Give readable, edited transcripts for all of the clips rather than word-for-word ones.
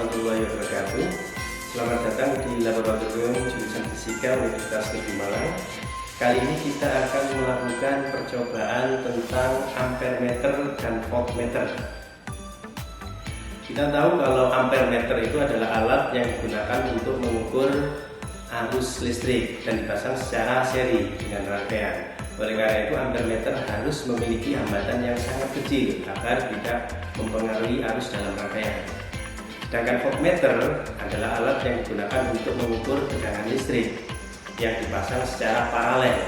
warahmatullahi wabarakatuh. Selamat datang di Laboratorium Jurusan Fisika Universitas Negeri Malang. Kali ini kita akan melakukan percobaan tentang ampermeter dan voltmeter. Kita tahu kalau ampermeter itu adalah alat yang digunakan untuk mengukur arus listrik dan dipasang secara seri dengan rangkaian. Oleh karena itu, ampermeter harus memiliki hambatan yang sangat kecil agar tidak mempengaruhi arus dalam rangkaian. Sedangkan voltmeter adalah alat yang digunakan untuk mengukur tegangan listrik yang dipasang secara paralel.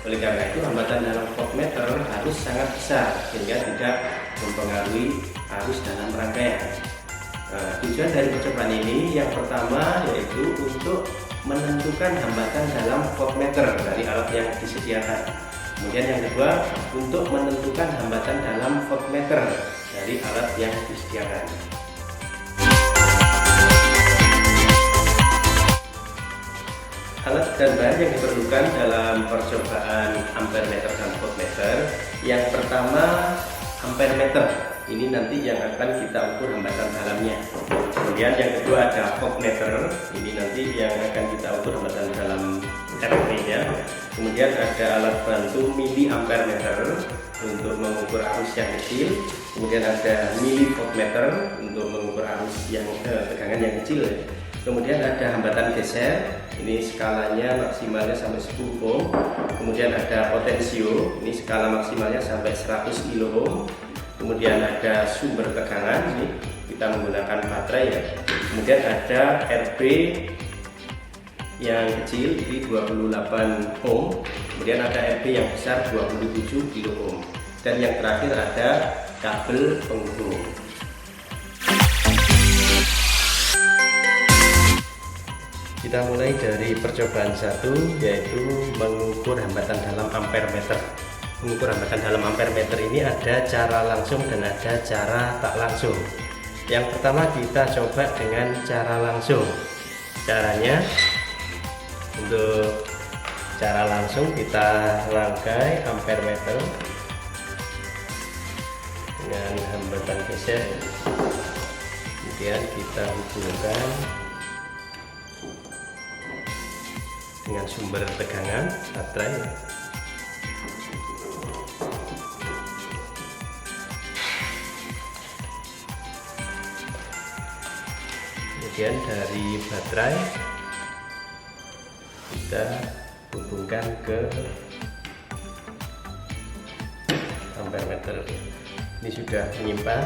Oleh karena itu, hambatan dalam voltmeter harus sangat besar sehingga tidak mempengaruhi arus dalam rangkaian. Tujuan dari percobaan ini yang pertama yaitu untuk menentukan hambatan dalam voltmeter dari alat yang disediakan. Kemudian yang kedua, untuk menentukan hambatan dalam voltmeter dari alat yang disediakan. Alat dan bahan yang diperlukan dalam percobaan ampermeter dan voltmeter. Yang pertama, ampermeter. Ini nanti yang akan kita ukur hambatan dalamnya. Kemudian yang kedua ada voltmeter. Ini nanti yang akan kita ukur hambatan dalam RP-nya. Kemudian ada alat bantu miliampermeter untuk mengukur arus yang kecil. Kemudian ada milivoltmeter untuk mengukur arus yang tegangan yang kecil. Kemudian ada hambatan geser. Ini skalanya maksimalnya sampai 10 ohm. Kemudian ada potensio. Ini skala maksimalnya sampai 100 kilo ohm. Kemudian ada sumber tegangan. Ini kita menggunakan baterai ya. Kemudian ada RB yang kecil di 28 ohm. Kemudian ada RB yang besar 27 kilo ohm. Dan yang terakhir ada kabel penghubung. Kita mulai dari percobaan 1, yaitu mengukur hambatan dalam ampermeter. Mengukur hambatan dalam ampermeter ini ada cara langsung dan ada cara tak langsung. Yang pertama kita coba dengan cara langsung. Caranya, untuk cara langsung kita rangkai ampermeter dengan hambatan geser. Kemudian kita hubungkan dengan sumber tegangan baterai. Kemudian dari baterai kita hubungkan ke ampermeter. Ini sudah menyimpang.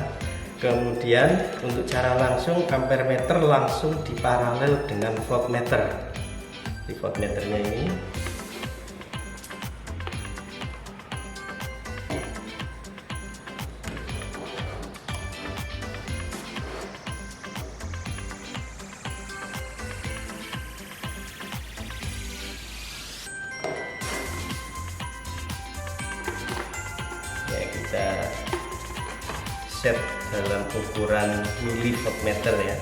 Kemudian untuk cara langsung, ampermeter langsung diparalel dengan voltmeter. Di voltmeternya ini ya, kita set dalam ukuran milivoltmeter ya.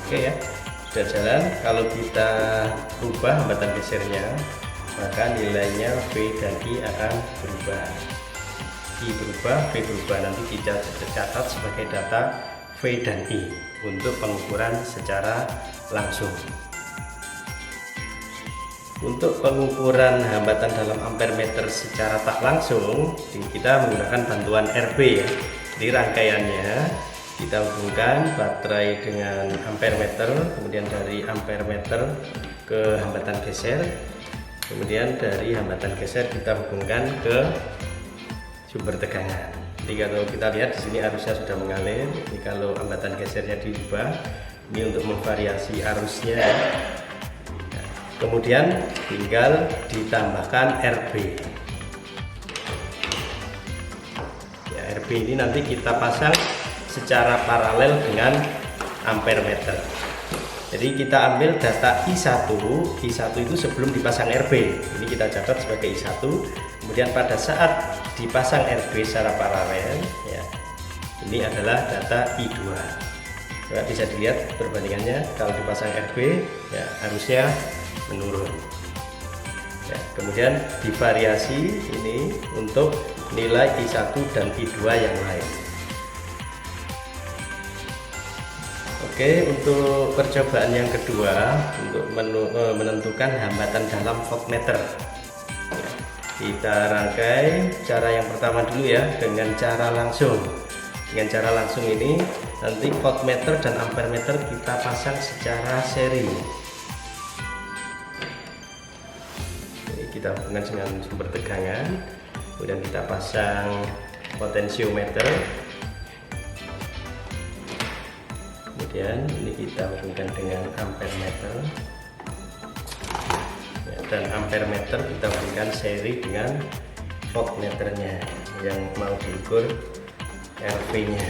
Oke ya, sudah jalan. Kalau kita ubah hambatan gesernya, maka nilainya V dan I akan berubah. I berubah, V berubah. Nanti kita catat sebagai data V dan I untuk pengukuran secara langsung. Untuk pengukuran hambatan dalam ampermeter secara tak langsung, kita menggunakan bantuan RB ya. Di rangkaiannya kita hubungkan baterai dengan ampermeter, kemudian dari ampermeter ke hambatan geser, kemudian dari hambatan geser kita hubungkan ke sumber tegangan. Jadi kalau kita lihat di sini arusnya sudah mengalir. Ini kalau hambatan gesernya diubah, ini untuk memvariasi arusnya. Nah, kemudian tinggal ditambahkan RB. Ya, RB ini nanti kita pasang secara paralel dengan ampermeter. Jadi kita ambil data I1 itu sebelum dipasang RB. Ini kita catat sebagai I1. Kemudian pada saat dipasang RB secara paralel ya, ini adalah data I2. Nah, bisa dilihat perbandingannya. Kalau dipasang RB ya, arusnya menurun. Ya, kemudian divariasi ini untuk nilai I1 dan I2 yang lain. Oke, untuk percobaan yang kedua untuk menentukan hambatan dalam voltmeter. Kita rangkai cara yang pertama dulu ya, dengan cara langsung. Dengan cara langsung ini nanti voltmeter dan ampermeter kita pasang secara seri. Jadi kita hubungkan dengan sumber tegangan, kemudian kita pasang potensiometer. Kemudian ini kita hubungkan dengan ampermeter. Dan ampermeter kita berikan seri dengan voltmeternya yang mau diukur RV nya.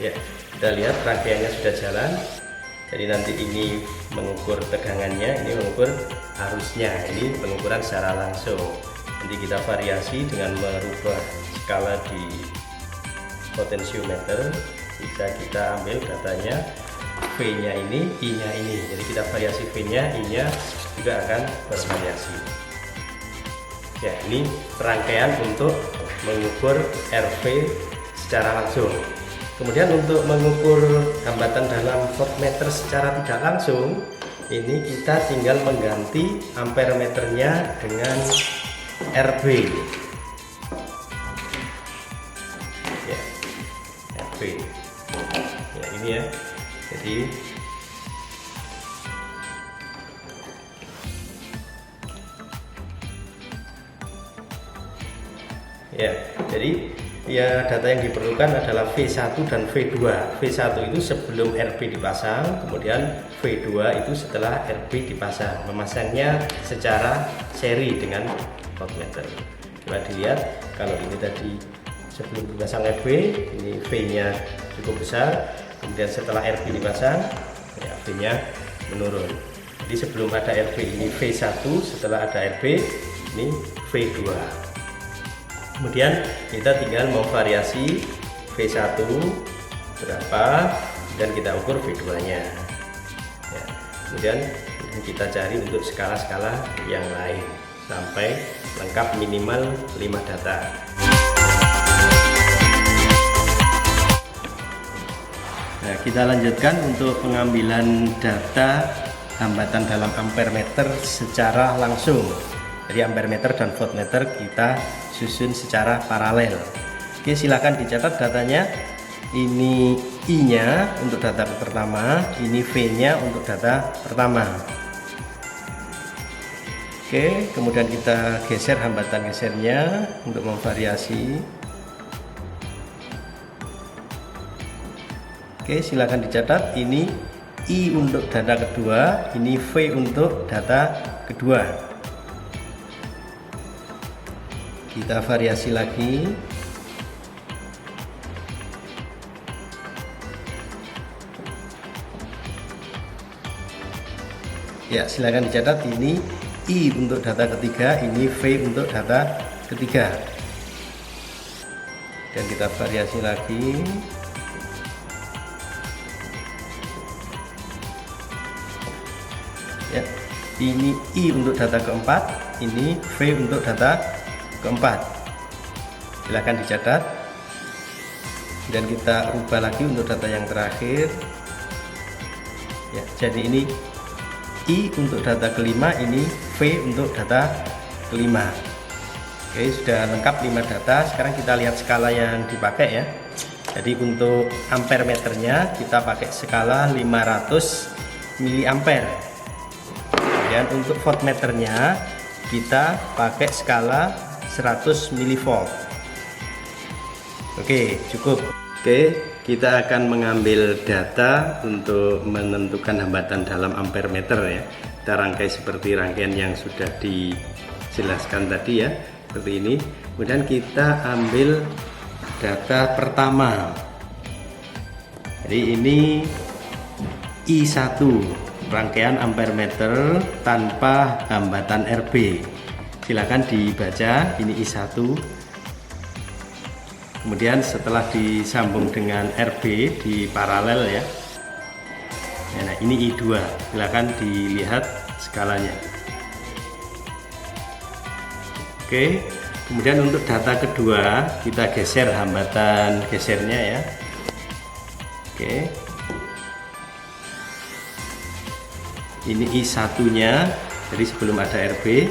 Ya, kita lihat rangkaiannya sudah jalan. Jadi nanti ini mengukur tegangannya, ini mengukur arusnya, ini pengukuran secara langsung. Nanti kita variasi dengan merubah skala di potensiometer. Bisa kita ambil datanya, V-nya ini, I-nya ini. Jadi kita variasi V-nya, I-nya juga akan bervariasi. Ya, ini rangkaian untuk mengukur RV secara langsung. Kemudian untuk mengukur hambatan dalam voltmeter secara tidak langsung, ini kita tinggal mengganti ampermeternya dengan RB. Ya, RB. Ya, ini ya. Jadi ya, ya data yang diperlukan adalah V1 dan V2. V1 itu sebelum RB dipasang, kemudian V2 itu setelah RB dipasang. Memasangnya secara seri dengan voltmeter. Coba dilihat, kalau ini tadi sebelum dipasang RB, ini V-nya cukup besar, kemudian setelah RB dipasang, ya V-nya menurun. Jadi sebelum ada RB ini V1, setelah ada RB ini V2. Kemudian kita tinggal mau variasi V1 berapa dan kita ukur V2 nya ya. Kemudian kita cari untuk skala-skala yang lain sampai lengkap minimal 5 data. Nah, kita lanjutkan untuk pengambilan data hambatan dalam ampermeter secara langsung. Jadi ampermeter dan voltmeter kita susun secara paralel. Oke, silakan dicatat datanya. Ini I-nya untuk data pertama, ini V-nya untuk data pertama. Oke, kemudian kita geser hambatan gesernya untuk memvariasi. Oke, silakan dicatat. Ini I untuk data kedua, ini V untuk data kedua. Kita variasi lagi. Ya, silakan dicatat. Ini I untuk data ketiga, ini V untuk data ketiga. Dan kita variasi lagi. Ya, ini I untuk data keempat, ini V untuk data keempat. Silahkan dicatat dan kita ubah lagi untuk data yang terakhir ya. Jadi ini I untuk data kelima, ini V untuk data kelima. Oke, sudah lengkap 5 data. Sekarang kita lihat skala yang dipakai ya. Jadi untuk ampermeternya kita pakai skala 500 mA. Dan untuk voltmeternya kita pakai skala 100 mV. Oke, cukup. Oke, kita akan mengambil data untuk menentukan hambatan dalam ampermeter ya. Kita rangkai seperti rangkaian yang sudah dijelaskan tadi ya, seperti ini. Kemudian kita ambil data pertama. Jadi ini I1, rangkaian ampermeter tanpa hambatan RB. Silakan dibaca, ini I1. Kemudian setelah disambung dengan RB di paralel ya, Nah, ini I2, silakan dilihat skalanya. Oke, kemudian untuk data kedua kita geser hambatan gesernya ya. Oke, ini I1 nya, jadi sebelum ada RB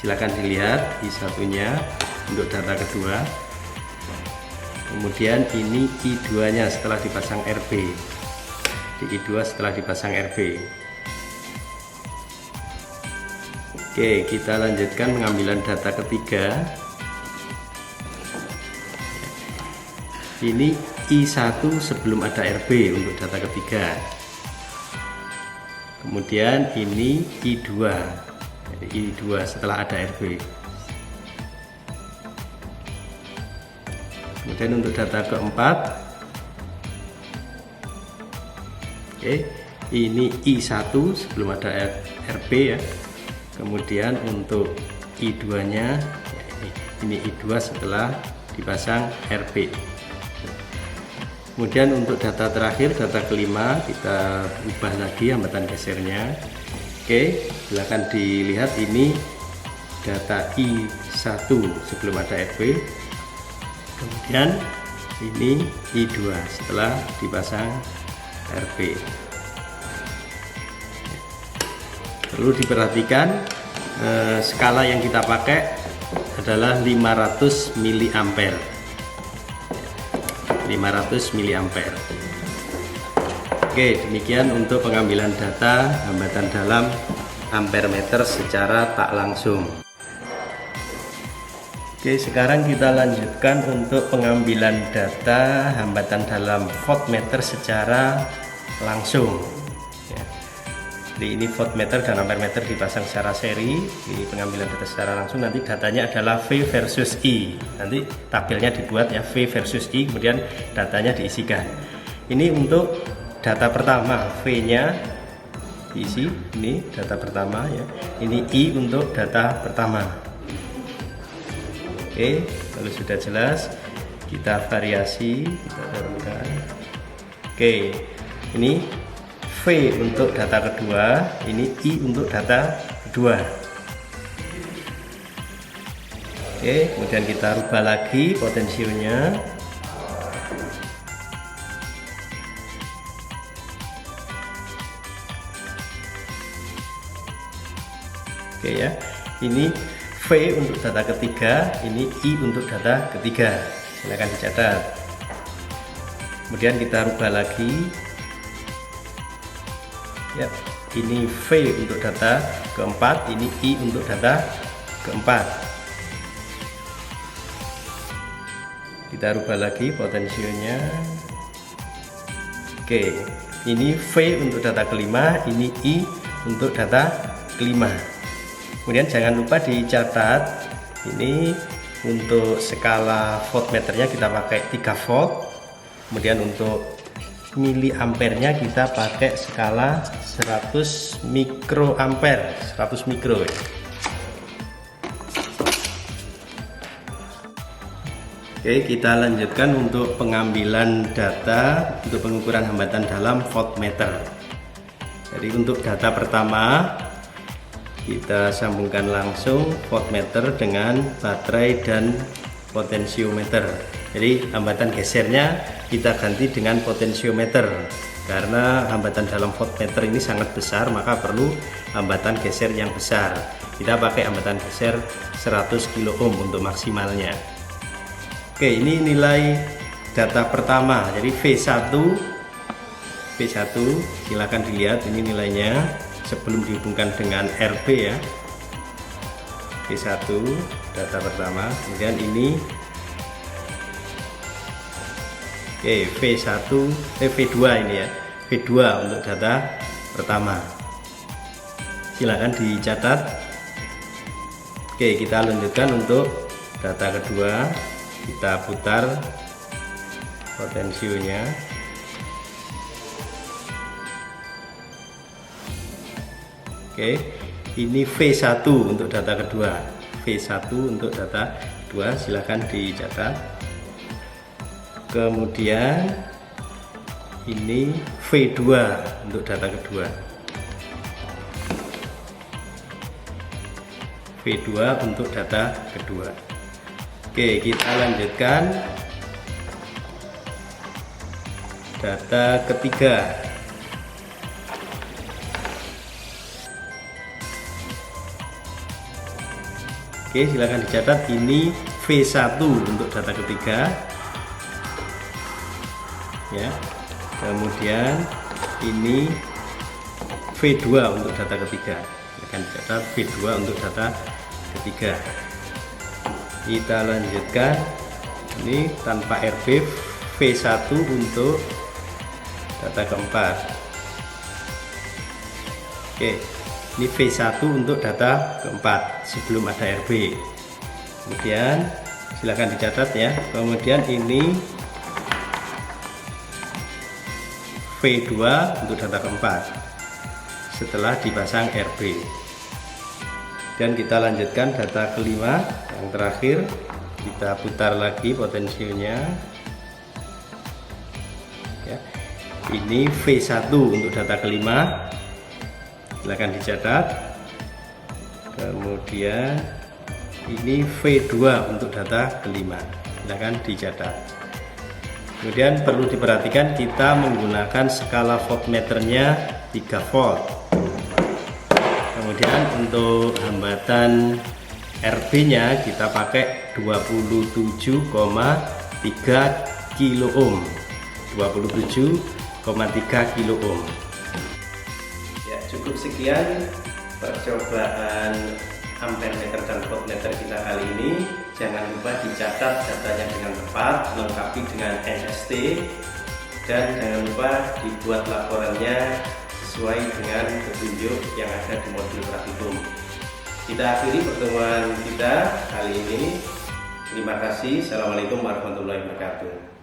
silakan dilihat I1 nya untuk data kedua. Kemudian ini I2 nya setelah dipasang RB, di I2 setelah dipasang RB. Oke, kita lanjutkan pengambilan data ketiga. Ini I1 sebelum ada RB untuk data ketiga. Kemudian ini I2, I2 setelah ada RB. Kemudian untuk data keempat, oke, ini I1 sebelum ada RB ya. Kemudian untuk I2 nya ini I2 setelah dipasang RB. Kemudian untuk data terakhir, data kelima, kita ubah lagi hambatan gesernya. Oke, silakan dilihat ini data I1 sebelum ada RB. Kemudian ini I2 setelah dipasang RB. Perlu diperhatikan skala yang kita pakai adalah 500 mA. 500 mA. Oke, demikian untuk pengambilan data hambatan dalam ampere meter secara tak langsung. Oke, sekarang kita lanjutkan untuk pengambilan data hambatan dalam voltmeter secara langsung. Jadi ini voltmeter dan ampere meter dipasang secara seri. Ini pengambilan data secara langsung, nanti datanya adalah V versus I. Nanti tabelnya dibuat ya, V versus I, kemudian datanya diisikan. Ini untuk data pertama, V-nya diisi, ini data pertama ya. Ini I untuk data pertama. Oke, kalau sudah jelas, kita variasi, kita turunkan. Oke, ini V untuk data kedua, ini I untuk data kedua. Oke, kemudian kita rubah lagi potensionya. Oke ya, ini V untuk data ketiga, ini I untuk data ketiga. Silakan dicatat. Kemudian kita rubah lagi. Ya, ini V untuk data keempat, ini I untuk data keempat. Kita rubah lagi potensionya. Oke, ini V untuk data kelima, ini I untuk data kelima. Kemudian jangan lupa dicatat, ini untuk skala voltmeternya kita pakai 3 volt. Kemudian untuk miliampernya kita pakai skala 100 mikroampere, 100 mikro ya. Oke, kita lanjutkan untuk pengambilan data untuk pengukuran hambatan dalam voltmeter. Jadi untuk data pertama kita sambungkan langsung voltmeter dengan baterai dan potensiometer. Jadi hambatan gesernya kita ganti dengan potensiometer, karena hambatan dalam voltmeter ini sangat besar, maka perlu hambatan geser yang besar. Kita pakai hambatan geser 100 kilo ohm untuk maksimalnya. Oke, ini nilai data pertama, jadi V1 silakan dilihat ini nilainya sebelum dihubungkan dengan RB ya. V1 data pertama, kemudian ini V2 ini ya, V2 untuk data pertama. Silakan dicatat. Oke, kita lanjutkan untuk data kedua. Kita putar potensionya. Oke, ini V1 untuk data kedua. V1 untuk data kedua, silakan dicatat. Kemudian Ini V2 untuk data kedua. V2 untuk data kedua. Oke, kita lanjutkan data ketiga. Oke, silakan dicatat. Ini V1 untuk data ketiga, ya. Kemudian ini V2 untuk data ketiga. Silakan dicatat V2 untuk data ketiga. Kita lanjutkan. Ini tanpa RB, V1 untuk data keempat. Oke, ini V1 untuk data keempat sebelum ada RB. Kemudian silakan dicatat ya. Kemudian ini V2 untuk data keempat setelah dipasang RB. Dan kita lanjutkan data kelima yang terakhir. Kita putar lagi potensinya ya. Ini V1 untuk data kelima, silakan dicatat. Kemudian ini V2 untuk data kelima, silakan dicatat. Kemudian perlu diperhatikan kita menggunakan skala voltmeternya 3 volt. Kemudian untuk hambatan RB nya kita pakai 27,3 kilo ohm. 27,3 kilo ohm. Ya, cukup sekian percobaan ampere meter dan voltmeter kita kali ini. Jangan lupa dicatat datanya dengan tepat, lengkapi dengan NST, dan jangan lupa dibuat laporannya sesuai dengan petunjuk yang ada di modul praktikum. Kita akhiri pertemuan kita kali ini. Terima kasih. Assalamualaikum warahmatullahi wabarakatuh.